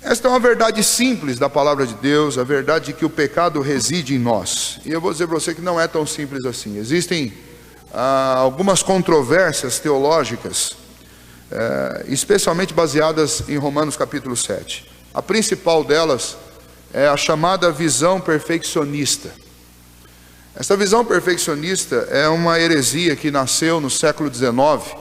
Esta é uma verdade simples da palavra de Deus, a verdade de que o pecado reside em nós. E eu vou dizer para você que não é tão simples assim. Existem algumas controvérsias teológicas, especialmente baseadas em Romanos capítulo 7. A principal delas é a chamada visão perfeccionista. Essa visão perfeccionista é uma heresia que nasceu no século XIX.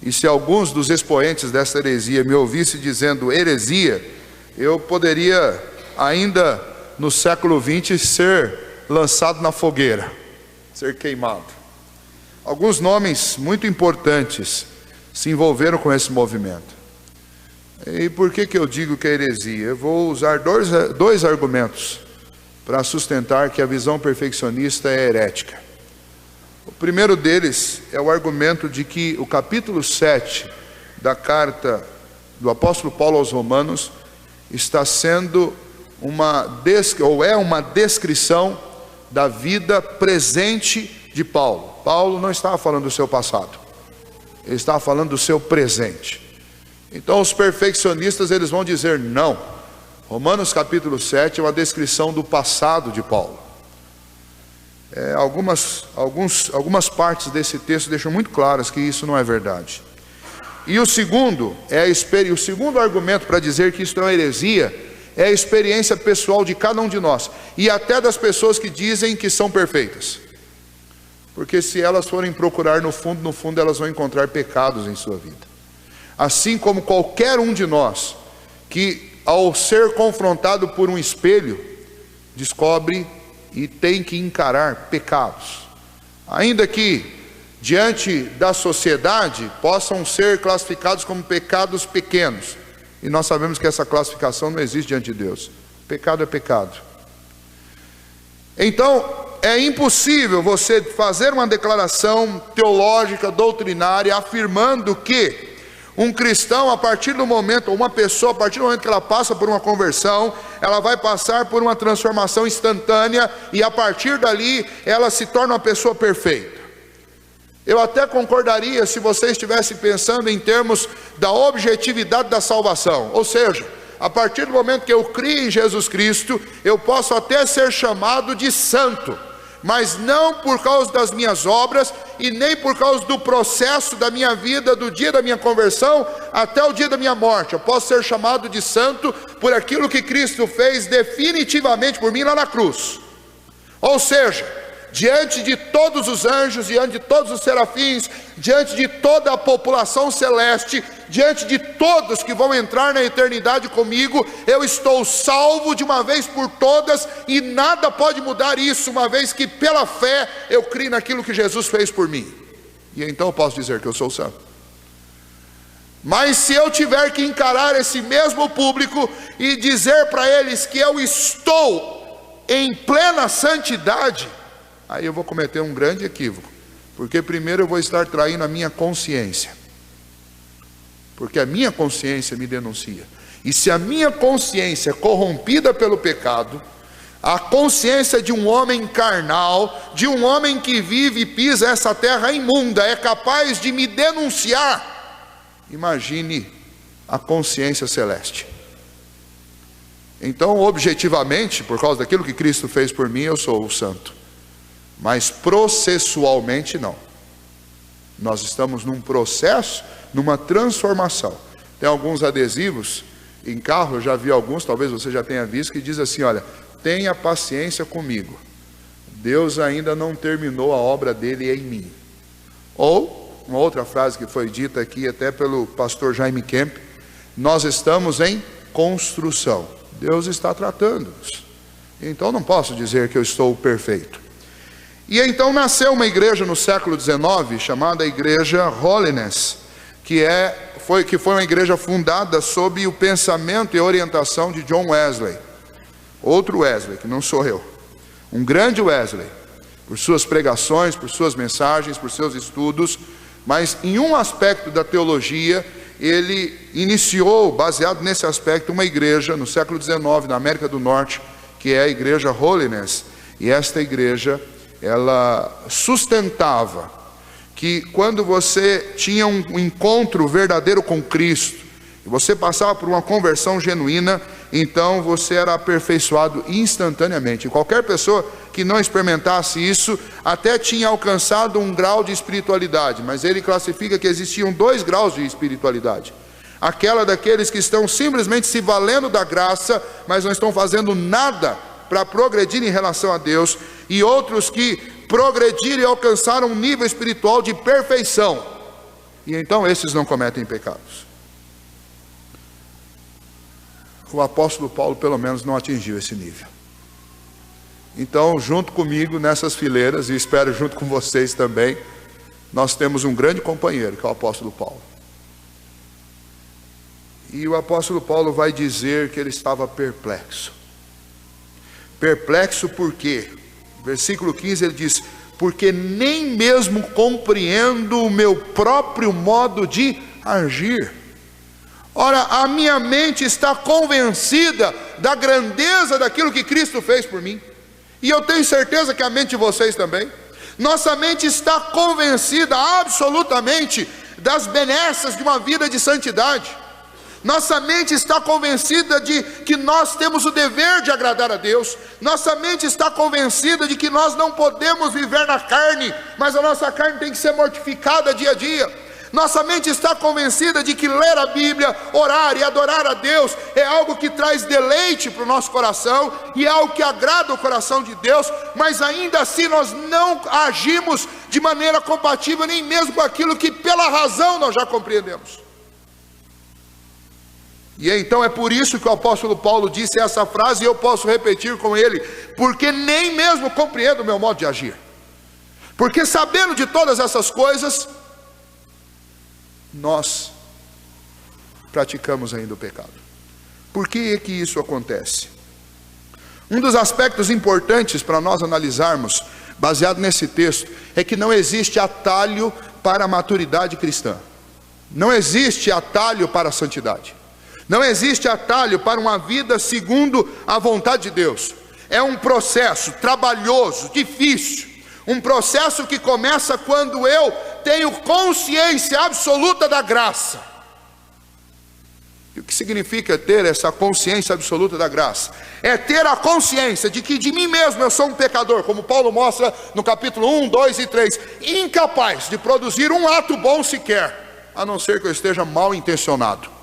E se alguns dos expoentes dessa heresia me ouvissem dizendo heresia, eu poderia ainda no século XX ser lançado na fogueira, ser queimado. Alguns nomes muito importantes se envolveram com esse movimento. E por que eu digo que é heresia? Eu vou usar dois argumentos para sustentar que a visão perfeccionista é herética. O primeiro deles é o argumento de que o capítulo 7 da carta do apóstolo Paulo aos Romanos está sendo uma descrição da vida presente de Paulo. Paulo não estava falando do seu passado, ele estava falando do seu presente. Então os perfeccionistas eles vão dizer não, Romanos capítulo 7 é uma descrição do passado de Paulo. Algumas partes desse texto deixam muito claras que isso não é verdade. E o segundo argumento para dizer que isso é uma heresia é a experiência pessoal de cada um de nós, e até das pessoas que dizem que são perfeitas. Porque se elas forem procurar no fundo elas vão encontrar pecados em sua vida. Assim como qualquer um de nós, que ao ser confrontado por um espelho, descobre e tem que encarar pecados. Ainda que diante da sociedade possam ser classificados como pecados pequenos, e nós sabemos que essa classificação não existe diante de Deus. Pecado é pecado. Então é impossível você fazer uma declaração teológica, doutrinária, afirmando que um cristão, a partir do momento, ou uma pessoa, a partir do momento que ela passa por uma conversão, ela vai passar por uma transformação instantânea, e a partir dali ela se torna uma pessoa perfeita. Eu até concordaria se você estivesse pensando em termos da objetividade da salvação. Ou seja, a partir do momento que eu crio em Jesus Cristo, eu posso até ser chamado de santo, mas não por causa das minhas obras e nem por causa do processo da minha vida, do dia da minha conversão até o dia da minha morte. Eu posso ser chamado de santo por aquilo que Cristo fez definitivamente por mim lá na cruz. Ou seja, diante de todos os anjos, diante de todos os serafins, diante de toda a população celeste, diante de todos que vão entrar na eternidade comigo, eu estou salvo de uma vez por todas, e nada pode mudar isso, uma vez que pela fé eu creio naquilo que Jesus fez por mim. E então eu posso dizer que eu sou santo. Mas se eu tiver que encarar esse mesmo público e dizer para eles que eu estou em plena santidade, aí eu vou cometer um grande equívoco, porque primeiro eu vou estar traindo a minha consciência, porque a minha consciência me denuncia, e se a minha consciência é corrompida pelo pecado, a consciência de um homem carnal, de um homem que vive e pisa essa terra imunda, é capaz de me denunciar, imagine a consciência celeste. Então, objetivamente, por causa daquilo que Cristo fez por mim, eu sou o santo. Mas processualmente não. Nós estamos num processo, numa transformação. Tem alguns adesivos em carro, eu já vi alguns, talvez você já tenha visto, que diz assim: olha, tenha paciência comigo, Deus ainda não terminou a obra dele em mim. Ou, uma outra frase que foi dita aqui até pelo pastor Jaime Kemp: nós estamos em construção, Deus está tratando-nos. Então não posso dizer que eu estou perfeito. E então nasceu uma igreja no século XIX, chamada Igreja Holiness, que foi uma igreja fundada sob o pensamento e orientação de John Wesley. Outro Wesley, que não sou eu. Um grande Wesley, por suas pregações, por suas mensagens, por seus estudos, mas em um aspecto da teologia, ele iniciou, baseado nesse aspecto, uma igreja no século XIX, na América do Norte, que é a Igreja Holiness. E esta igreja, ela sustentava que quando você tinha um encontro verdadeiro com Cristo, e você passava por uma conversão genuína, então você era aperfeiçoado instantaneamente. Qualquer pessoa que não experimentasse isso, até tinha alcançado um grau de espiritualidade, mas ele classifica que existiam 2 graus de espiritualidade. Aquela daqueles que estão simplesmente se valendo da graça, mas não estão fazendo nada para progredir em relação a Deus, e outros que progrediram e alcançaram um nível espiritual de perfeição, e então esses não cometem pecados. O apóstolo Paulo pelo menos não atingiu esse nível. Então, junto comigo nessas fileiras, e espero junto com vocês também, nós temos um grande companheiro, que é o apóstolo Paulo. E o apóstolo Paulo vai dizer que ele estava perplexo. Perplexo por quê? Versículo 15 ele diz: porque nem mesmo compreendo o meu próprio modo de agir. Ora, a minha mente está convencida da grandeza daquilo que Cristo fez por mim, e eu tenho certeza que a mente de vocês também. Nossa mente está convencida absolutamente das benesses de uma vida de santidade. Nossa mente está convencida de que nós temos o dever de agradar a Deus. Nossa mente está convencida de que nós não podemos viver na carne, mas a nossa carne tem que ser mortificada dia a dia. Nossa mente está convencida de que ler a Bíblia, orar e adorar a Deus é algo que traz deleite para o nosso coração, e é algo que agrada o coração de Deus, mas ainda assim nós não agimos de maneira compatível nem mesmo com aquilo que pela razão nós já compreendemos. E então é por isso que o apóstolo Paulo disse essa frase, e eu posso repetir com ele: porque nem mesmo compreendo o meu modo de agir. Porque sabendo de todas essas coisas, nós praticamos ainda o pecado. Por que é que isso acontece? Um dos aspectos importantes para nós analisarmos, baseado nesse texto, é que não existe atalho para a maturidade cristã. Não existe atalho para a santidade. Não existe atalho para uma vida segundo a vontade de Deus. É um processo trabalhoso, difícil. Um processo que começa quando eu tenho consciência absoluta da graça. E o que significa ter essa consciência absoluta da graça? É ter a consciência de que de mim mesmo eu sou um pecador, como Paulo mostra no capítulo 1, 2 e 3, incapaz de produzir um ato bom sequer, a não ser que eu esteja mal intencionado.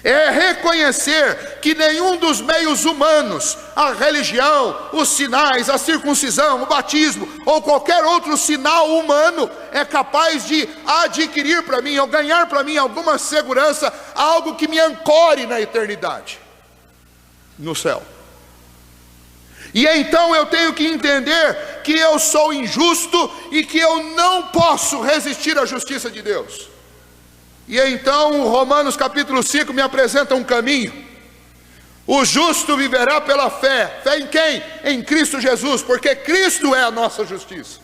É reconhecer que nenhum dos meios humanos, a religião, os sinais, a circuncisão, o batismo ou qualquer outro sinal humano é capaz de adquirir para mim ou ganhar para mim alguma segurança, algo que me ancore na eternidade, no céu. E então eu tenho que entender que eu sou injusto e que eu não posso resistir à justiça de Deus. E então Romanos capítulo 5 me apresenta um caminho. O justo viverá pela fé. Fé em quem? Em Cristo Jesus, porque Cristo é a nossa justiça.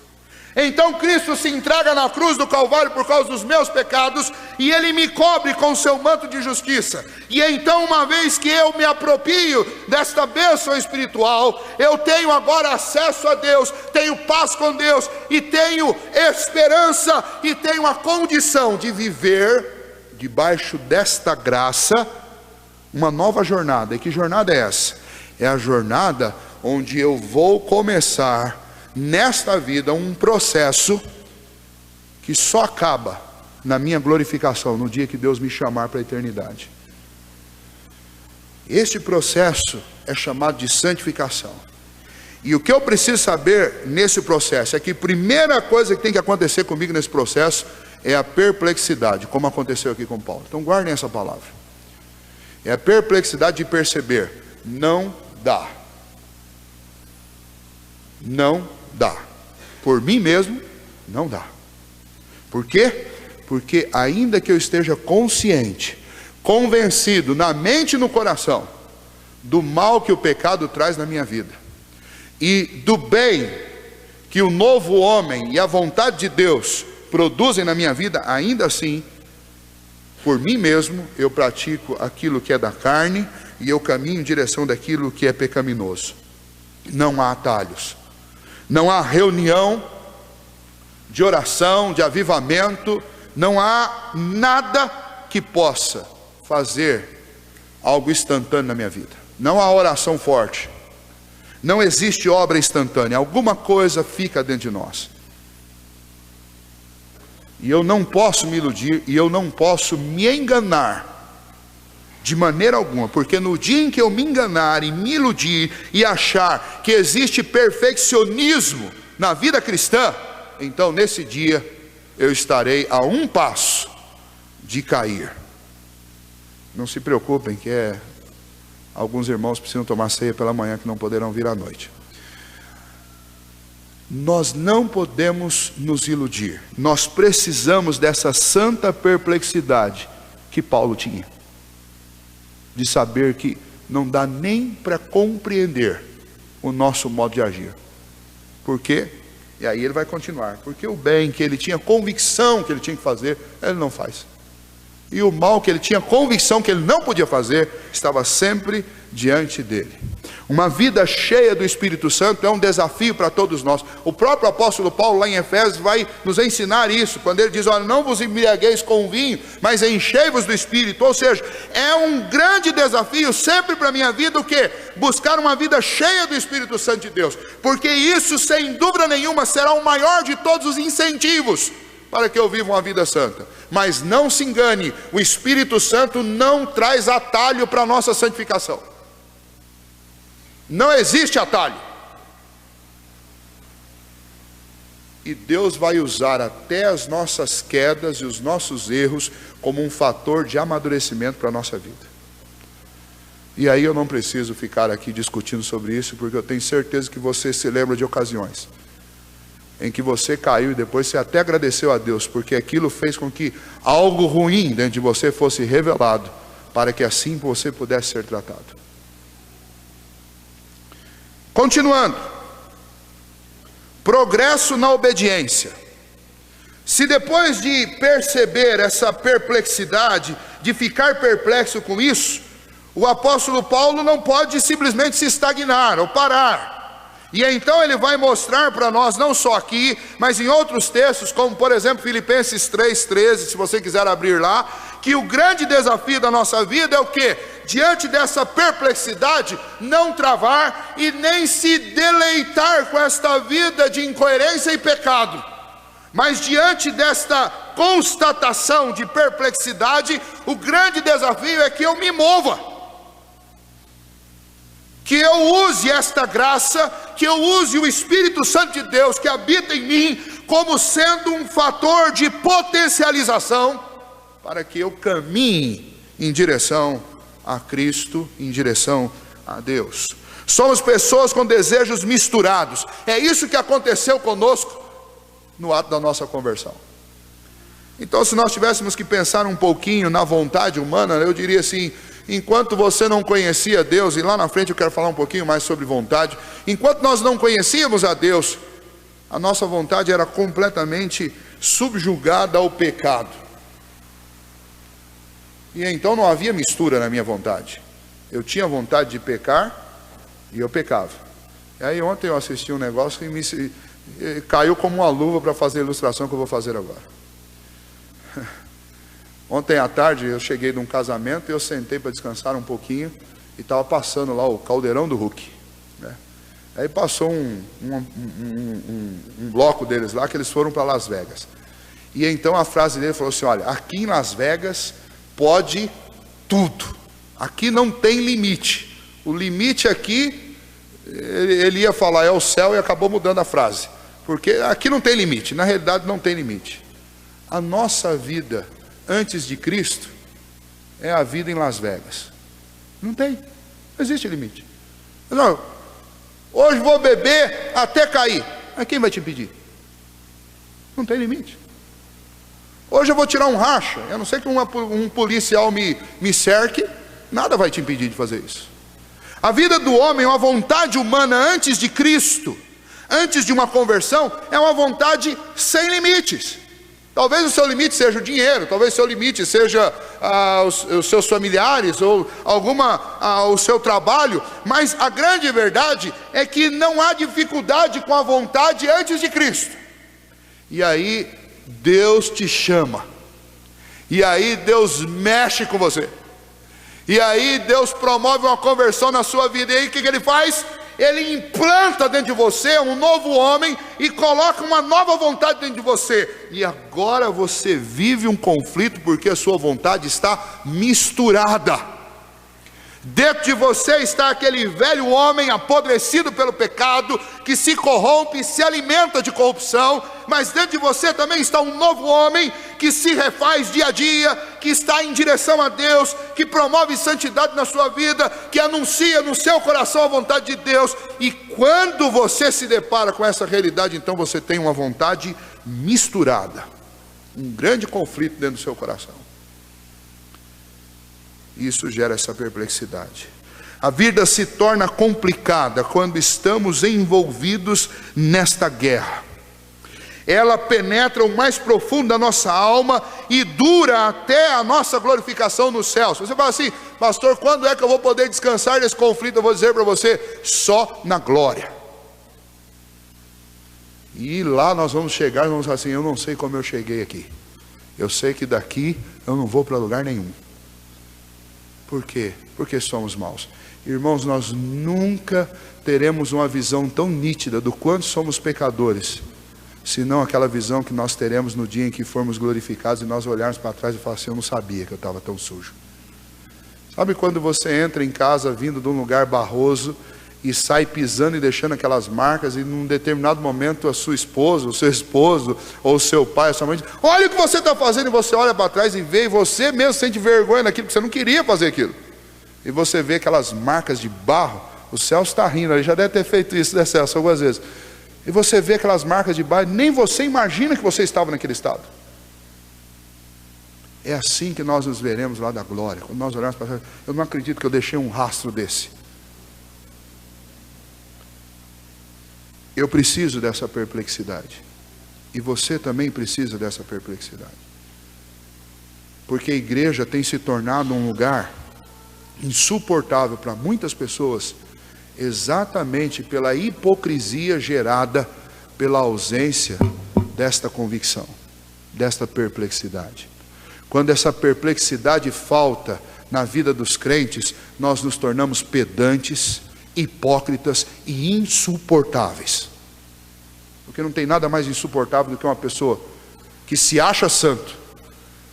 Então Cristo se entrega na cruz do Calvário por causa dos meus pecados, e Ele me cobre com o seu manto de justiça. E então, uma vez que eu me aproprio desta bênção espiritual, eu tenho agora acesso a Deus, tenho paz com Deus, e tenho esperança, e tenho a condição de viver debaixo desta graça uma nova jornada. E que jornada é essa? É a jornada onde eu vou começar nesta vida um processo que só acaba na minha glorificação, no dia que Deus me chamar para a eternidade. Este processo é chamado de santificação. E o que eu preciso saber nesse processo é que a primeira coisa que tem que acontecer comigo nesse processo é a perplexidade, como aconteceu aqui com Paulo. Então guardem essa palavra. É a perplexidade de perceber: não dá. Não dá. Por mim mesmo, não dá. Por quê? Porque ainda que eu esteja consciente, convencido na mente e no coração do mal que o pecado traz na minha vida, e do bem que o novo homem e a vontade de Deus produzem na minha vida, ainda assim, por mim mesmo, eu pratico aquilo que é da carne, e eu caminho em direção daquilo que é pecaminoso. Não há atalhos. Não há reunião de oração, de avivamento, não há nada que possa fazer algo instantâneo na minha vida. Não há oração forte. Não existe obra instantânea. Alguma coisa fica dentro de nós. E eu não posso me iludir, e eu não posso me enganar de maneira alguma, porque no dia em que eu me enganar e me iludir e achar que existe perfeccionismo na vida cristã, então nesse dia eu estarei a um passo de cair. Não se preocupem que alguns irmãos precisam tomar ceia pela manhã que não poderão vir à noite. Nós não podemos nos iludir. Nós precisamos dessa santa perplexidade que Paulo tinha, de saber que não dá nem para compreender o nosso modo de agir. Por quê? E aí ele vai continuar. Porque o bem que ele tinha convicção que ele tinha que fazer, ele não faz. E o mal que ele tinha convicção que ele não podia fazer, estava sempre diante dele. Uma vida cheia do Espírito Santo é um desafio para todos nós. O próprio apóstolo Paulo lá em Efésios vai nos ensinar isso, quando ele diz: olha, não vos embriagueis com vinho, mas enchei-vos do Espírito. Ou seja, é um grande desafio sempre para a minha vida o quê? Buscar uma vida cheia do Espírito Santo de Deus, porque isso sem dúvida nenhuma será o maior de todos os incentivos para que eu viva uma vida santa. Mas não se engane, o Espírito Santo não traz atalho para a nossa santificação. Não existe atalho. E Deus vai usar até as nossas quedas e os nossos erros como um fator de amadurecimento para a nossa vida. E aí eu não preciso ficar aqui discutindo sobre isso, porque eu tenho certeza que você se lembra de ocasiões em que você caiu e depois você até agradeceu a Deus, porque aquilo fez com que algo ruim dentro de você fosse revelado, para que assim você pudesse ser tratado. Continuando, progresso na obediência. Se depois de perceber essa perplexidade, de ficar perplexo com isso, o apóstolo Paulo não pode simplesmente se estagnar ou parar. E então ele vai mostrar para nós, não só aqui, mas em outros textos, como por exemplo Filipenses 3,13, se você quiser abrir lá, que o grande desafio da nossa vida é o quê? Diante dessa perplexidade, não travar e nem se deleitar com esta vida de incoerência e pecado. Mas diante desta constatação de perplexidade, o grande desafio é que eu me mova, que eu use esta graça, que eu use o Espírito Santo de Deus que habita em mim, como sendo um fator de potencialização, para que eu caminhe em direção a Cristo, em direção a Deus. Somos pessoas com desejos misturados. É isso que aconteceu conosco no ato da nossa conversão. Então, se nós tivéssemos que pensar um pouquinho na vontade humana, eu diria assim: enquanto você não conhecia Deus, e lá na frente eu quero falar um pouquinho mais sobre vontade, enquanto nós não conhecíamos a Deus, a nossa vontade era completamente subjugada ao pecado. E então não havia mistura na minha vontade. Eu tinha vontade de pecar e eu pecava. E aí ontem eu assisti um negócio que caiu como uma luva para fazer a ilustração que eu vou fazer agora. Ontem à tarde eu cheguei de um casamento e eu sentei para descansar um pouquinho e estava passando lá o Caldeirão do Hulk, né? Aí passou um bloco deles lá, que eles foram para Las Vegas. E então a frase dele falou assim: olha, aqui em Las Vegas pode tudo, aqui não tem limite. O limite aqui, ele ia falar é o céu, e acabou mudando a frase, porque aqui não tem limite. Na realidade não tem limite. A nossa vida antes de Cristo é a vida em Las Vegas. Não existe limite. Não, hoje vou beber até cair. Mas quem vai te impedir? Não tem limite. Hoje eu vou tirar um racha, a não ser que um policial me cerque, nada vai te impedir de fazer isso. A vida do homem, uma vontade humana antes de Cristo, antes de uma conversão, é uma vontade sem limites. Talvez o seu limite seja o dinheiro, talvez o seu limite seja os seus familiares, ou o seu trabalho, mas a grande verdade é que não há dificuldade com a vontade antes de Cristo. E aí Deus te chama, e aí Deus mexe com você, E aí Deus promove uma conversão na sua vida. E aí o que Ele faz? Ele implanta dentro de você um novo homem e coloca uma nova vontade dentro de você. E agora você vive um conflito porque a sua vontade está misturada. Dentro de você está aquele velho homem apodrecido pelo pecado, que se corrompe, se alimenta de corrupção. Mas dentro de você também está um novo homem que se refaz dia a dia, que está em direção a Deus, que promove santidade na sua vida, que anuncia no seu coração a vontade de Deus. E quando você se depara com essa realidade, então você tem uma vontade misturada, um grande conflito dentro do seu coração. Isso gera essa perplexidade. A vida se torna complicada quando estamos envolvidos nesta guerra. Ela penetra o mais profundo da nossa alma e dura até a nossa glorificação nos céus. Você fala assim: pastor, quando é que eu vou poder descansar desse conflito? Eu vou dizer para você: só na glória. E lá nós vamos chegar e vamos falar assim: eu não sei como eu cheguei aqui. Eu sei que daqui eu não vou para lugar nenhum. Por quê? Porque somos maus. Irmãos, nós nunca teremos uma visão tão nítida do quanto somos pecadores, senão aquela visão que nós teremos no dia em que formos glorificados e nós olharmos para trás e falar assim: eu não sabia que eu estava tão sujo. Sabe quando você entra em casa vindo de um lugar barroso e sai pisando e deixando aquelas marcas, e num determinado momento a sua esposa, o seu esposo, ou o seu pai, a sua mãe diz: olha o que você está fazendo, e você olha para trás e vê, e você mesmo sente vergonha daquilo, porque você não queria fazer aquilo, e você vê aquelas marcas de barro. O Celso está rindo, ele já deve ter feito isso, né, Celso, algumas vezes, e você vê aquelas marcas de barro, nem você imagina que você estava naquele estado. É assim que nós nos veremos lá da glória, quando nós olharmos para trás: eu não acredito que eu deixei um rastro desse. Eu preciso dessa perplexidade, e você também precisa dessa perplexidade, porque a igreja tem se tornado um lugar insuportável para muitas pessoas, exatamente pela hipocrisia gerada pela ausência desta convicção, desta perplexidade. Quando essa perplexidade falta na vida dos crentes, nós nos tornamos pedantes, hipócritas e insuportáveis. Porque não tem nada mais insuportável do que uma pessoa que se acha santo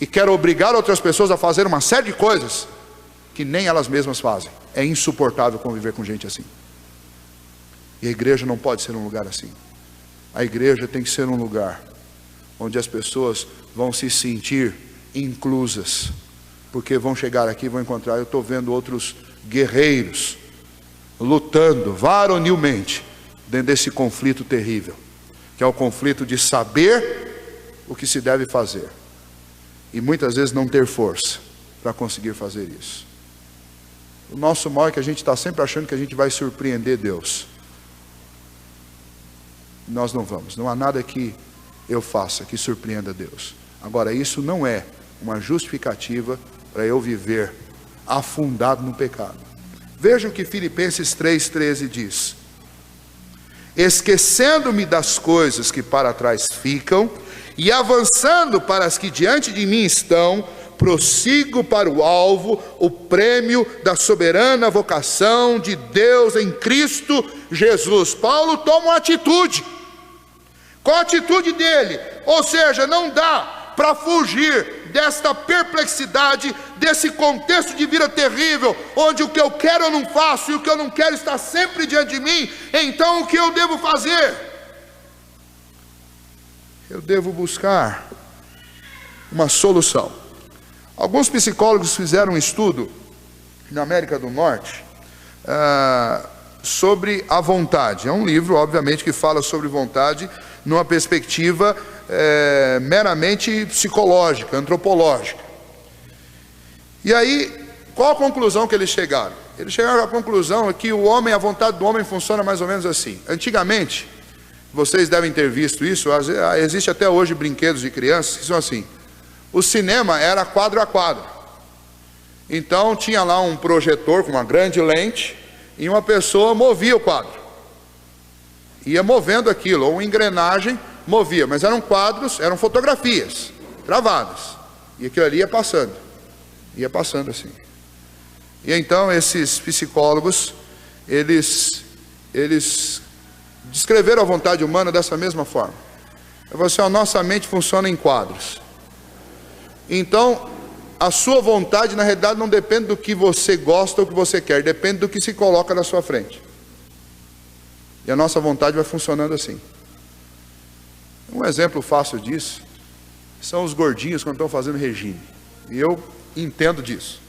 e quer obrigar outras pessoas a fazer uma série de coisas que nem elas mesmas fazem. É insuportável conviver com gente assim. E a igreja não pode ser um lugar assim. A igreja tem que ser um lugar onde as pessoas vão se sentir inclusas, porque vão chegar aqui e vão encontrar: eu estou vendo outros guerreiros lutando varonilmente dentro desse conflito terrível, que é o conflito de saber o que se deve fazer e muitas vezes não ter força para conseguir fazer isso. O nosso mal é que a gente está sempre achando que a gente vai surpreender Deus. Nós não vamos. Não há nada que eu faça que surpreenda Deus. Agora, isso não é uma justificativa para eu viver afundado no pecado. Veja o que Filipenses 3,13 diz: esquecendo-me das coisas que para trás ficam e avançando para as que diante de mim estão, prossigo para o alvo, o prêmio da soberana vocação de Deus em Cristo Jesus. Paulo toma uma atitude. Qual a atitude dele? Ou seja, não dá para fugir desta perplexidade, desse contexto de vida terrível, onde o que eu quero eu não faço, e o que eu não quero está sempre diante de mim. Então o que eu devo fazer? Eu devo buscar uma solução. Alguns psicólogos fizeram um estudo na América do Norte sobre a vontade. É um livro, obviamente, que fala sobre vontade numa perspectiva meramente psicológica, antropológica. E aí, qual a conclusão que eles chegaram? Eles chegaram à conclusão que a vontade do homem funciona mais ou menos assim. Antigamente, vocês devem ter visto isso, existe até hoje brinquedos de crianças que são assim. O cinema era quadro a quadro. Então tinha lá um projetor com uma grande lente e uma pessoa movia o quadro. Ia movendo aquilo, ou uma engrenagem movia, mas eram quadros, eram fotografias travadas. E aquilo ali ia passando assim. E então esses psicólogos, eles descreveram a vontade humana dessa mesma forma. A nossa mente funciona em quadros. Então, a sua vontade, na realidade, não depende do que você gosta ou do que você quer, depende do que se coloca na sua frente. E a nossa vontade vai funcionando assim. Um exemplo fácil disso são os gordinhos quando estão fazendo regime. E eu entendo disso.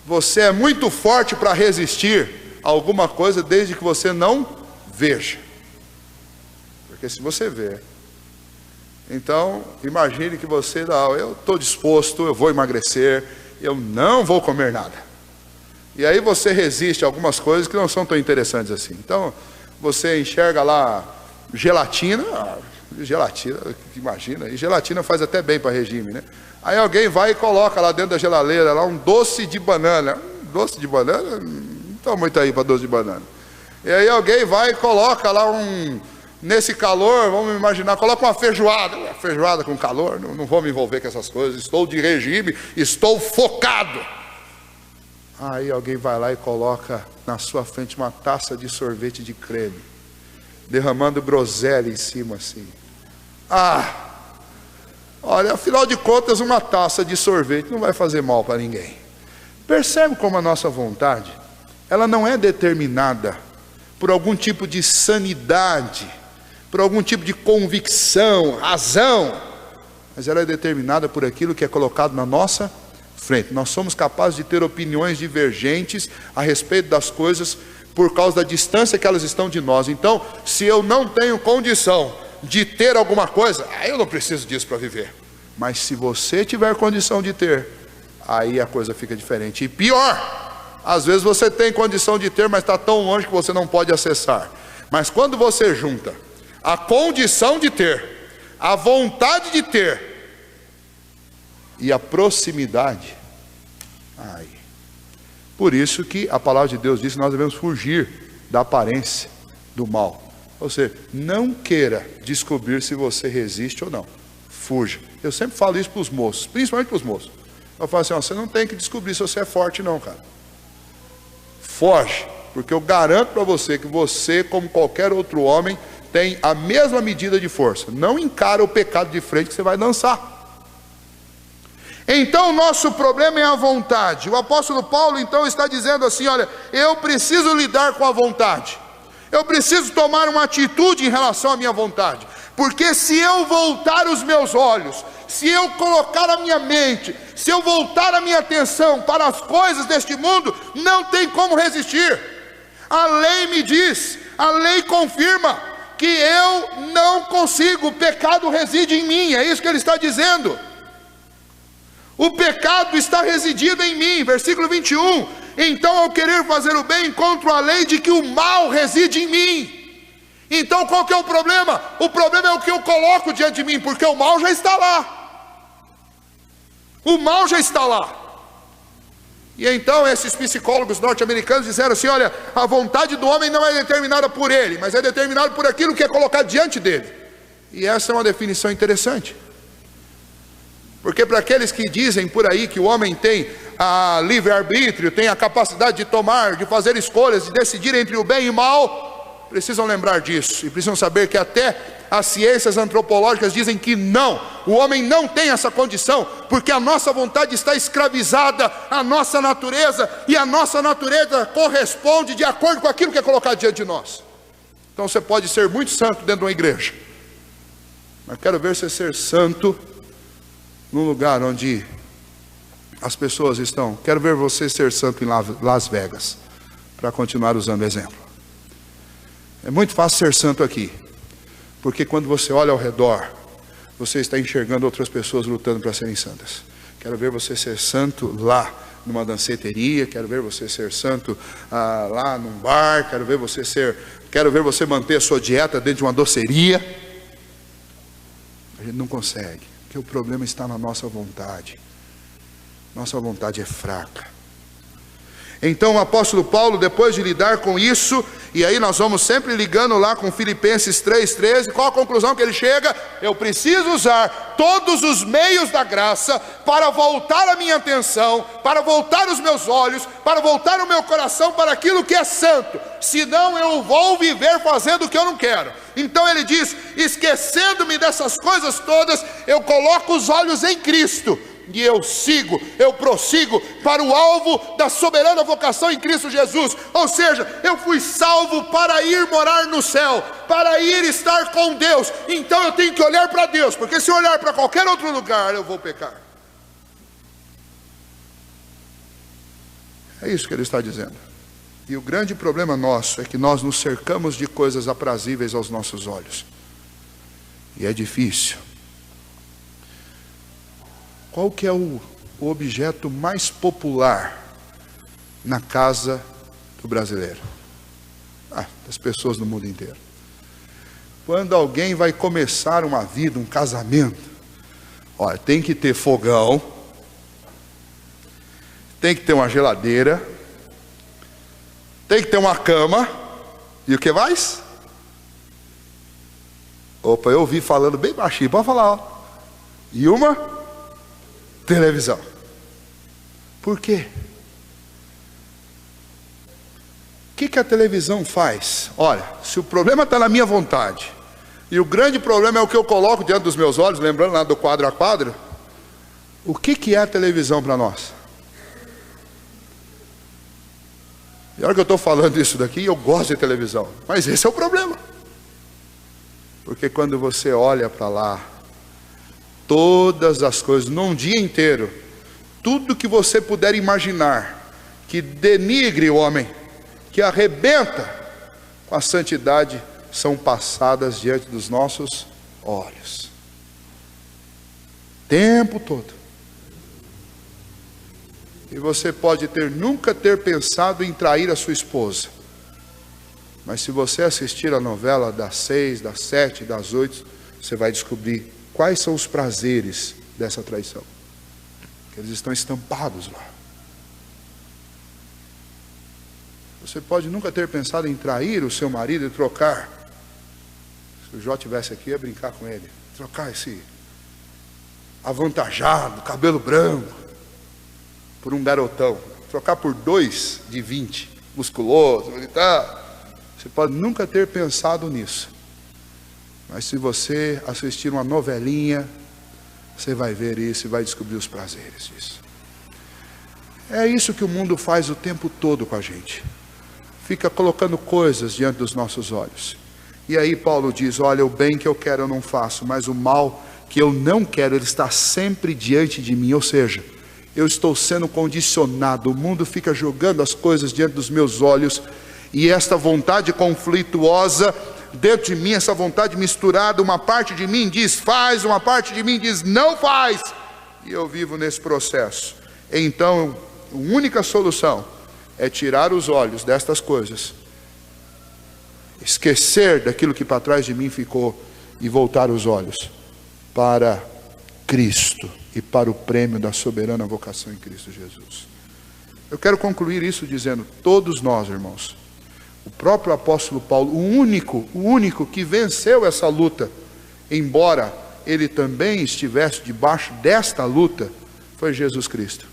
Você é muito forte para resistir a alguma coisa desde que você não veja. Porque se você vê, então imagine que você, não, eu estou disposto, eu vou emagrecer, eu não vou comer nada. E aí você resiste a algumas coisas que não são tão interessantes assim. Então você enxerga lá gelatina, imagina, e gelatina faz até bem para regime, né? Aí alguém vai e coloca lá dentro da geladeira lá um doce de banana. Doce de banana? Não estou muito aí para doce de banana. E aí alguém vai e coloca lá nesse calor, vamos imaginar, coloca uma feijoada com calor, não vou me envolver com essas coisas, estou de regime, estou focado. Aí alguém vai lá e coloca na sua frente uma taça de sorvete de creme, derramando groselha em cima assim. Olha, afinal de contas, uma taça de sorvete não vai fazer mal para ninguém. Percebe como a nossa vontade, ela não é determinada por algum tipo de sanidade, por algum tipo de convicção, razão, mas ela é determinada por aquilo que é colocado na nossa frente. Nós somos capazes de ter opiniões divergentes a respeito das coisas por causa da distância que elas estão de nós. Então, se eu não tenho condição de ter alguma coisa, eu não preciso disso para viver. Mas se você tiver condição de ter, aí a coisa fica diferente. E pior, às vezes você tem condição de ter, mas está tão longe que você não pode acessar. Mas quando você junta a condição de ter, a vontade de ter e a proximidade, por isso que a palavra de Deus diz que nós devemos fugir da aparência do mal. Ou seja, não queira descobrir se você resiste ou não. Fuja. Eu sempre falo isso para os moços, principalmente para os moços. Eu falo assim, você não tem que descobrir se você é forte não, cara. Foge, porque eu garanto para você que você, como qualquer outro homem, tem a mesma medida de força. Não encara o pecado de frente que você vai dançar. Então o nosso problema é a vontade. O apóstolo Paulo então está dizendo assim, olha, eu preciso lidar com a vontade. Eu preciso tomar uma atitude em relação à minha vontade. Porque se eu voltar os meus olhos, se eu colocar a minha mente, se eu voltar a minha atenção para as coisas deste mundo, não tem como resistir. A lei me diz, a lei confirma que eu não consigo, o pecado reside em mim, é isso que ele está dizendo. O pecado está residindo em mim, versículo 21, então ao querer fazer o bem, encontro a lei de que o mal reside em mim. Então qual que é o problema? O problema é o que eu coloco diante de mim, porque o mal já está lá. O mal já está lá. E então esses psicólogos norte-americanos disseram assim, olha, a vontade do homem não é determinada por ele, mas é determinada por aquilo que é colocado diante dele. E essa é uma definição interessante. Porque para aqueles que dizem por aí que o homem tem a livre-arbítrio, tem a capacidade de tomar, de fazer escolhas, de decidir entre o bem e o mal, precisam lembrar disso. E precisam saber que até as ciências antropológicas dizem que não, o homem não tem essa condição, porque a nossa vontade está escravizada à nossa natureza, e a nossa natureza corresponde de acordo com aquilo que é colocado diante de nós. Então você pode ser muito santo dentro de uma igreja, mas quero ver você ser santo num lugar onde as pessoas estão. Quero ver você ser santo em Las Vegas, para continuar usando o exemplo. É muito fácil ser santo aqui, porque quando você olha ao redor, você está enxergando outras pessoas lutando para serem santas. Quero ver você ser santo lá numa danceteria, quero ver você ser santo lá num bar, quero ver você manter a sua dieta dentro de uma doceria. A gente não consegue, porque o problema está na nossa vontade. Nossa vontade é fraca. Então o apóstolo Paulo, depois de lidar com isso, E aí nós vamos sempre ligando lá com Filipenses 3,13. Qual a conclusão que ele chega? Eu preciso usar todos os meios da graça para voltar a minha atenção, para voltar os meus olhos, para voltar o meu coração para aquilo que é santo. Senão eu vou viver fazendo o que eu não quero. Então ele diz: esquecendo-me dessas coisas todas, eu coloco os olhos em Cristo, e eu prossigo para o alvo da soberana vocação em Cristo Jesus. Ou seja, eu fui salvo para ir morar no céu, para ir estar com Deus. Então eu tenho que olhar para Deus, porque se eu olhar para qualquer outro lugar, eu vou pecar. É isso que ele está dizendo. E o grande problema nosso é que nós nos cercamos de coisas aprazíveis aos nossos olhos. E é difícil. Qual que é o objeto mais popular na casa do brasileiro? Das pessoas no mundo inteiro. Quando alguém vai começar uma vida, um casamento, olha, tem que ter fogão, tem que ter uma geladeira, tem que ter uma cama, e o que mais? Opa, eu ouvi falando bem baixinho, pode falar, ó. E uma televisão. Por quê? O que a televisão faz? Olha, se o problema está na minha vontade, e o grande problema é o que eu coloco diante dos meus olhos, lembrando lá do quadro a quadro, o que é a televisão para nós? E olha que eu estou falando isso daqui, eu gosto de televisão, mas esse é o problema. Porque quando você olha para lá, todas as coisas, num dia inteiro, tudo que você puder imaginar, que denigre o homem, que arrebenta com a santidade, são passadas diante dos nossos olhos. Tempo todo. E você pode nunca ter pensado em trair a sua esposa. Mas se você assistir a novela das 6, das 7, das 8, você vai descobrir quais são os prazeres dessa traição. Eles estão estampados lá. Você pode nunca ter pensado em trair o seu marido e trocar. Se o Jó estivesse aqui, eu ia brincar com ele. Trocar esse avantajado, cabelo branco, por um garotão. Trocar por 2 de 20, musculoso, militar. Você pode nunca ter pensado nisso. Mas se você assistir uma novelinha, você vai ver isso e vai descobrir os prazeres disso. É isso que o mundo faz o tempo todo com a gente. Fica colocando coisas diante dos nossos olhos. E aí Paulo diz: olha, o bem que eu quero eu não faço, mas o mal que eu não quero, ele está sempre diante de mim. Ou seja, eu estou sendo condicionado. O mundo fica jogando as coisas diante dos meus olhos. E esta vontade conflituosa dentro de mim, essa vontade misturada, uma parte de mim diz faz, uma parte de mim diz não faz. E eu vivo nesse processo. Então, a única solução é tirar os olhos destas coisas, esquecer daquilo que para trás de mim ficou e voltar os olhos para Cristo e para o prêmio da soberana vocação em Cristo Jesus. Eu quero concluir isso dizendo: todos nós, irmãos, o próprio apóstolo Paulo, o único que venceu essa luta, embora ele também estivesse debaixo desta luta, foi Jesus Cristo.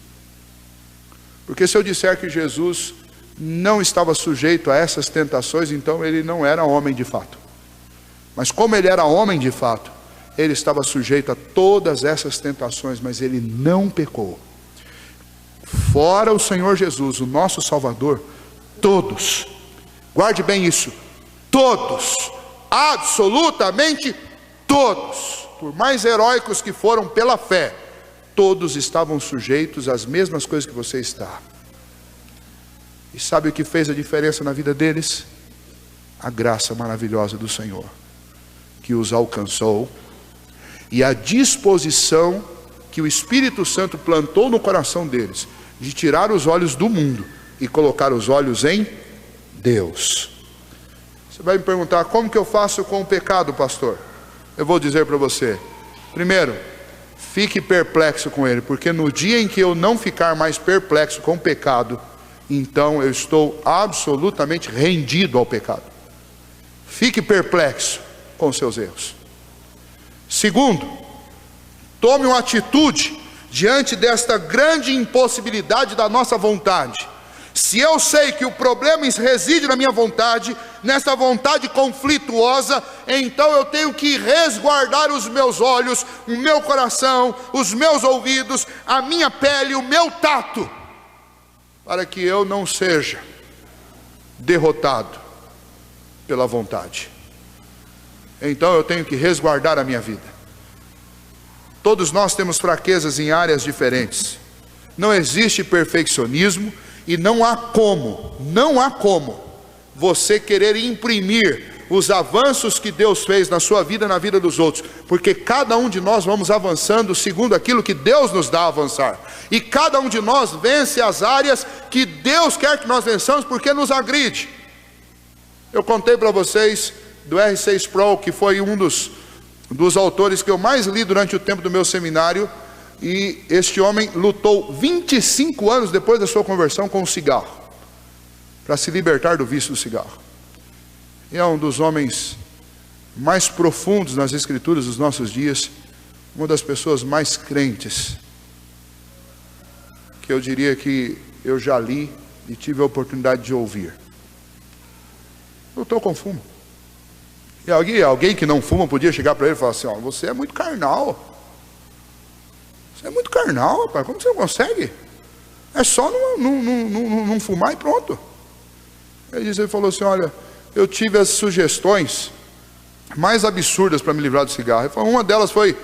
Porque se eu disser que Jesus não estava sujeito a essas tentações, então ele não era homem de fato. Mas como ele era homem de fato, ele estava sujeito a todas essas tentações, mas ele não pecou. Fora o Senhor Jesus, o nosso Salvador, todos, guarde bem isso, todos, absolutamente todos, por mais heróicos que foram pela fé, todos estavam sujeitos às mesmas coisas que você está. E sabe o que fez a diferença na vida deles? A graça maravilhosa do Senhor, que os alcançou, e a disposição que o Espírito Santo plantou no coração deles, de tirar os olhos do mundo e colocar os olhos em Deus. Você vai me perguntar: como que eu faço com o pecado, pastor? Eu vou dizer para você: primeiro, fique perplexo com ele, porque no dia em que eu não ficar mais perplexo com o pecado, então eu estou absolutamente rendido ao pecado. Fique perplexo com seus erros. Segundo, tome uma atitude diante desta grande impossibilidade da nossa vontade. Se eu sei que o problema reside na minha vontade, nessa vontade conflituosa, então eu tenho que resguardar os meus olhos, o meu coração, os meus ouvidos, a minha pele, o meu tato, para que eu não seja derrotado pela vontade. Então eu tenho que resguardar a minha vida. Todos nós temos fraquezas em áreas diferentes. Não existe perfeccionismo e não há como você querer imprimir os avanços que Deus fez na sua vida e na vida dos outros, porque cada um de nós vamos avançando segundo aquilo que Deus nos dá a avançar, e cada um de nós vence as áreas que Deus quer que nós vençamos, porque nos agride. Eu contei para vocês do R.C. Sproul, que foi um dos autores que eu mais li durante o tempo do meu seminário, e este homem lutou 25 anos depois da sua conversão com o cigarro, para se libertar do vício do cigarro. E é um dos homens mais profundos nas escrituras dos nossos dias, uma das pessoas mais crentes que eu diria que eu já li e tive a oportunidade de ouvir. Lutou com fumo. E alguém que não fuma podia chegar para ele e falar assim: ó, você é muito carnal. Você é muito carnal, rapaz. Como você não consegue? É só não fumar e pronto. Ele falou assim: olha, eu tive as sugestões mais absurdas para me livrar do cigarro. Ele falou, uma delas foi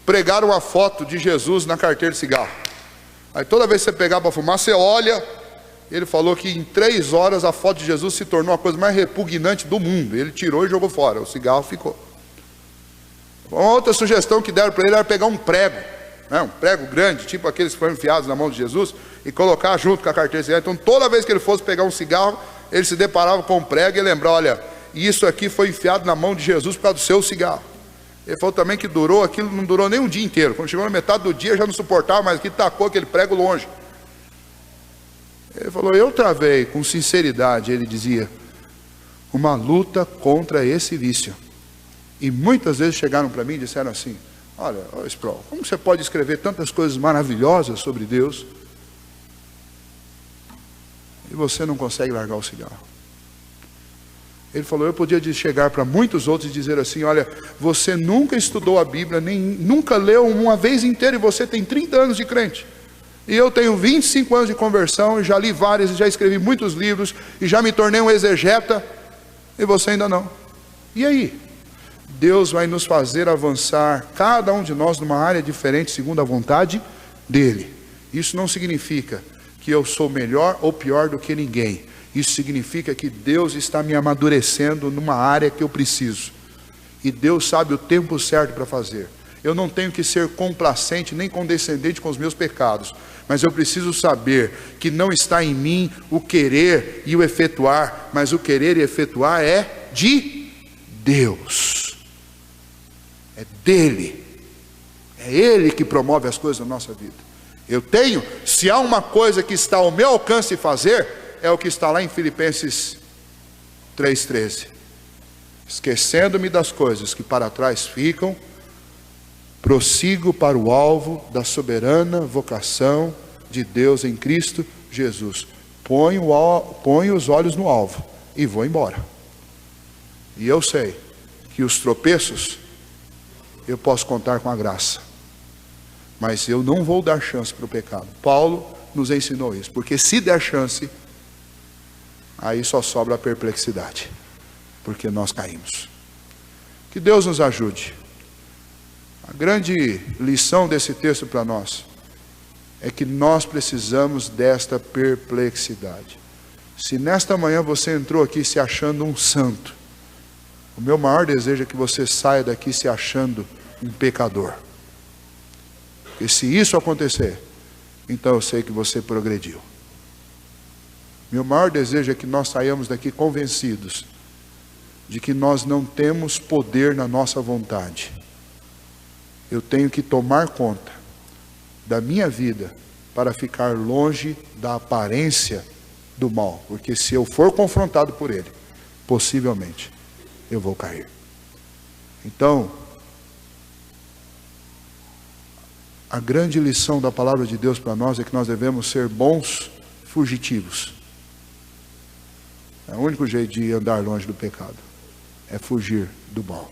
pregar uma foto de Jesus na carteira de cigarro. Aí toda vez que você pegar para fumar, você olha. Ele falou que em 3 horas a foto de Jesus se tornou a coisa mais repugnante do mundo. Ele tirou e jogou fora, o cigarro ficou. Uma outra sugestão que deram para ele era pegar um prego, né, um prego grande, tipo aqueles que foram enfiados na mão de Jesus, e colocar junto com a carteira de cigarro. Então toda vez que ele fosse pegar um cigarro, ele se deparava com um prego e lembrava: olha, isso aqui foi enfiado na mão de Jesus por causa do seu cigarro. Ele falou também que aquilo não durou nem um dia inteiro. Quando chegou na metade do dia já não suportava mais, que tacou aquele prego longe. Ele falou: eu travei com sinceridade, ele dizia, uma luta contra esse vício. E muitas vezes chegaram para mim e disseram assim: olha, Sproul, como você pode escrever tantas coisas maravilhosas sobre Deus e você não consegue largar o cigarro? Ele falou: eu podia chegar para muitos outros e dizer assim: olha, você nunca estudou a Bíblia, nunca leu uma vez inteira, e você tem 30 anos de crente. E eu tenho 25 anos de conversão, e já li vários, e já escrevi muitos livros, e já me tornei um exegeta, e você ainda não. E aí? Deus vai nos fazer avançar, cada um de nós, numa área diferente, segundo a vontade dEle. Isso não significa que eu sou melhor ou pior do que ninguém. Isso significa que Deus está me amadurecendo numa área que eu preciso. E Deus sabe o tempo certo para fazer. Eu não tenho que ser complacente nem condescendente com os meus pecados, mas eu preciso saber que não está em mim o querer e o efetuar, mas o querer e efetuar é de Deus. É dele. É Ele que promove as coisas na nossa vida. Eu tenho, se há uma coisa que está ao meu alcance fazer, é o que está lá em Filipenses 3,13. Esquecendo-me das coisas que para trás ficam, prossigo para o alvo da soberana vocação de Deus em Cristo Jesus. Ponho os olhos no alvo e vou embora. E eu sei que os tropeços, eu posso contar com a graça, mas eu não vou dar chance para o pecado. Paulo nos ensinou isso, porque se der chance, aí só sobra a perplexidade, porque nós caímos. Que Deus nos ajude. A grande lição desse texto para nós é que nós precisamos desta perplexidade. Se nesta manhã você entrou aqui se achando um santo, o meu maior desejo é que você saia daqui se achando um pecador. E se isso acontecer, então eu sei que você progrediu. Meu maior desejo é que nós saiamos daqui convencidos de que nós não temos poder na nossa vontade. Eu tenho que tomar conta da minha vida para ficar longe da aparência do mal, porque se eu for confrontado por ele, possivelmente eu vou cair. Então, a grande lição da palavra de Deus para nós é que nós devemos ser bons fugitivos. É o único jeito de andar longe do pecado, é fugir do mal.